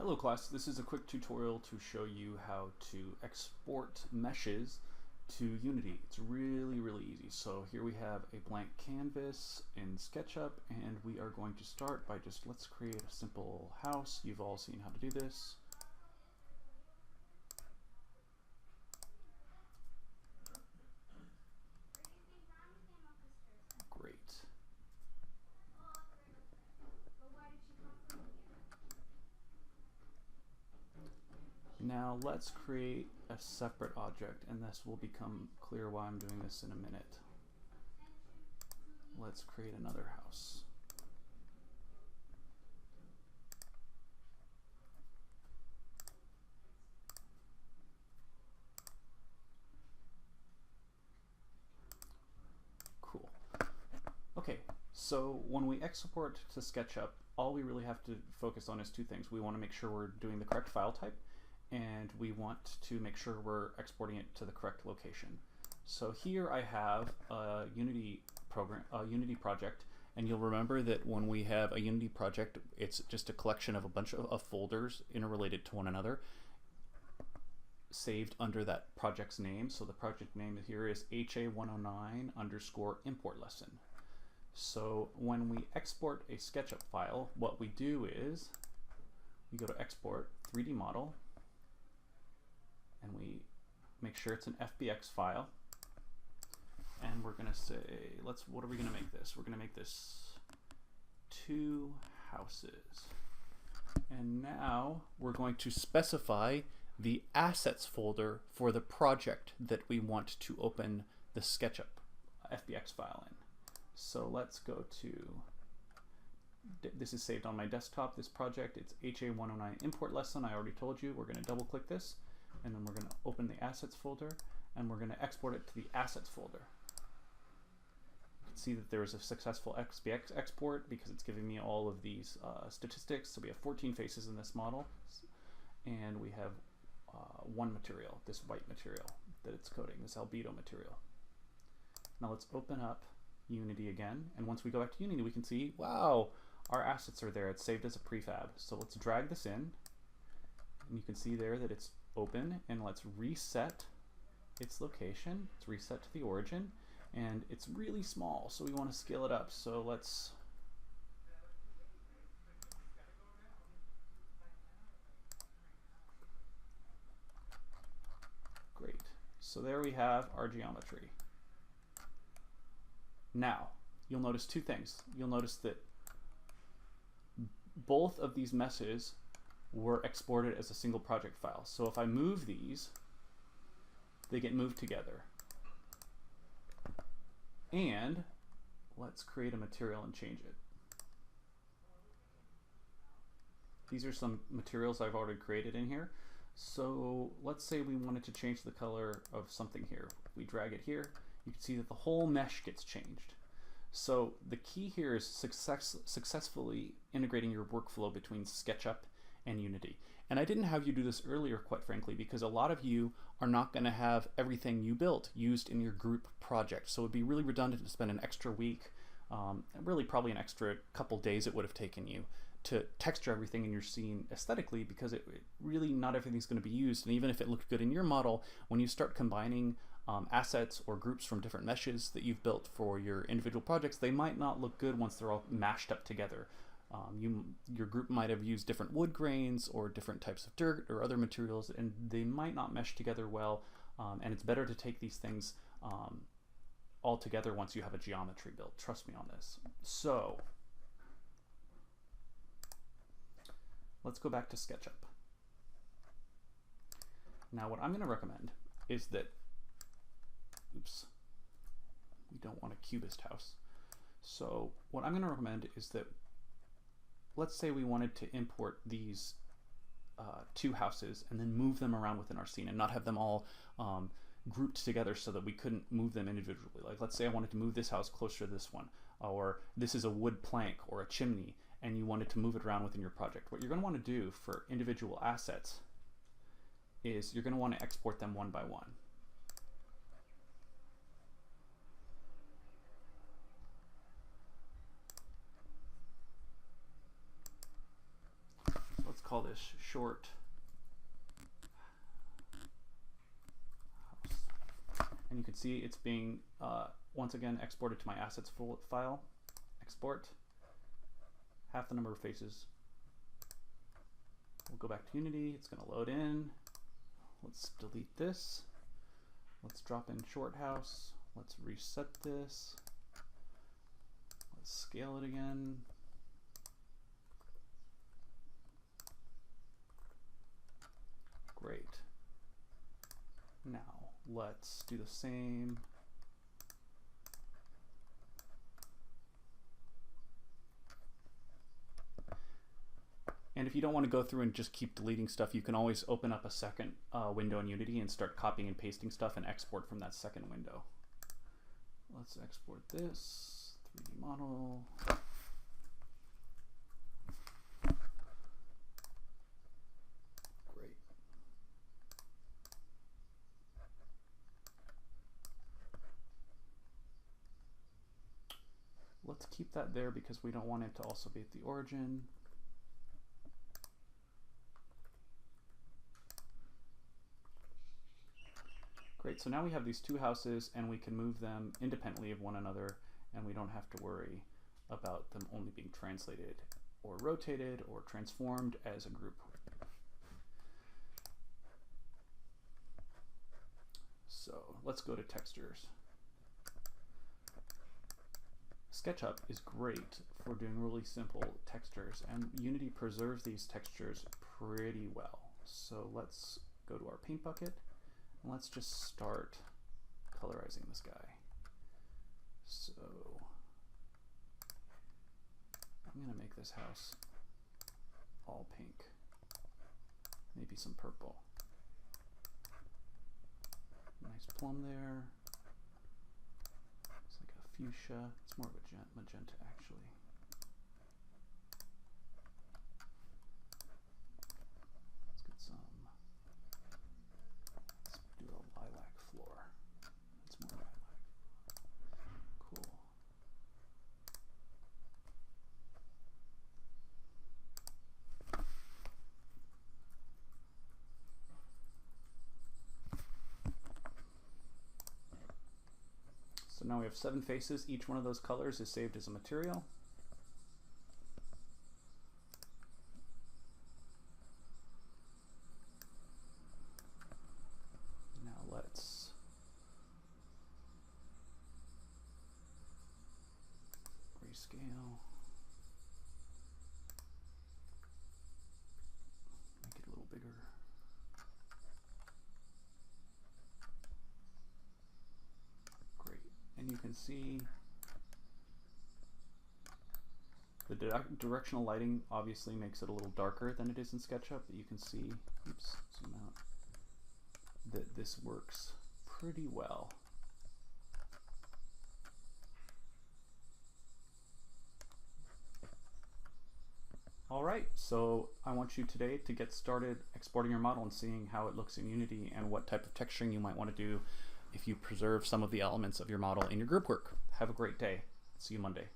Hello class, this is a quick tutorial to show you how to export meshes to Unity. It's really easy. So here we have a blank canvas in SketchUp, and we are going to start by let's create a simple house. You've all seen how to do this. Great. Now let's create a separate object, and this will become clear why I'm doing this in a minute. Let's create another house. Cool. Okay, so when we export to SketchUp, all we really have to focus on is two things. We want to make sure we're doing the correct file type, and we want to make sure we're exporting it to the correct location. So here I have a Unity program, a Unity project, and you'll remember that when we have a Unity project, it's just a collection of a bunch of folders interrelated to one another, saved under that project's name. So the project name here is HA109 underscore import lesson. So when we export a SketchUp file, what we do is we go to export 3D model, and we make sure it's an FBX file, and we're gonna say, what are we gonna make this? We're gonna make this 2 houses. And now we're going to specify the assets folder for the project that we want to open the SketchUp FBX file in. So let's go to, this is saved on my desktop, this project, it's HA109 import lesson. I already told you, we're gonna double click this, and then we're going to open the assets folder, and we're going to export it to the assets folder. You can see that there is a successful XBX export because it's giving me all of these statistics. So we have 14 faces in this model, and we have one material, this white material that it's coding, this albedo material. Now let's open up Unity again, and once we go back to Unity, we can see, wow, our assets are there. It's saved as a prefab. So let's drag this in, and you can see there that it's open, and let's reset its location. It's reset to the origin, and it's really small, so we want to scale it up. So let's great. So there we have our geometry. Now you'll notice two things. You'll notice that both of these meshes were exported as a single project file. So if I move these, they get moved together. And let's create a material and change it. These are some materials I've already created in here. So let's say we wanted to change the color of something here. If we drag it here, you can see that the whole mesh gets changed. So the key here is successfully integrating your workflow between SketchUp and Unity. And I didn't have you do this earlier, quite frankly, because a lot of you are not going to have everything you built used in your group project. So it'd be really redundant to spend an extra week, really probably an extra couple days it would have taken you to texture everything in your scene aesthetically, because it really not everything's going to be used. And even if it looked good in your model, when you start combining assets or groups from different meshes that you've built for your individual projects, they might not look good once they're all mashed up together. Your group might have used different wood grains or different types of dirt or other materials, and they might not mesh together well, and it's better to take these things all together once you have a geometry built. Trust me on this. So let's go back to SketchUp. Now what I'm going to recommend is that, oops, we don't want a cubist house. So what I'm going to recommend is that, let's say we wanted to import these 2 houses and then move them around within our scene and not have them all grouped together so that we couldn't move them individually. Like, let's say I wanted to move this house closer to this one, or this is a wood plank or a chimney, and you wanted to move it around within your project. What you're going to want to do for individual assets is you're going to want to export them one by one. call this short house. And you can see it's being once again exported to my assets file. Export. Half the number of faces. We'll go back to Unity. It's going to load in. Let's delete this. Let's drop in short house. Let's reset this. Let's scale it again. Great. Now let's do the same. And if you don't want to go through and just keep deleting stuff, you can always open up a second window in Unity and start copying and pasting stuff and export from that second window. Let's export this 3D model. Great. Let's keep that there because we don't want it to also be at the origin. Great, so now we have these two houses and we can move them independently of one another and we don't have to worry about them only being translated or rotated or transformed as a group. So let's go to textures. SketchUp is great for doing really simple textures and Unity preserves these textures pretty well. So let's go to our paint bucket. Let's just start colorizing this guy. So I'm going to make this house all pink, maybe some purple. Nice plum there. It's like a fuchsia. It's more of a magenta actually. So now we have 7 faces. Each one of those colors is saved as a material. Now let's rescale. Make it a little bigger. And you can see the directional lighting obviously makes it a little darker than it is in SketchUp, but you can see, oops, zoom out, that this works pretty well. All right, so I want you today to get started exporting your model and seeing how it looks in Unity and what type of texturing you might want to do if you preserve some of the elements of your model in your group work. Have a great day. See you Monday.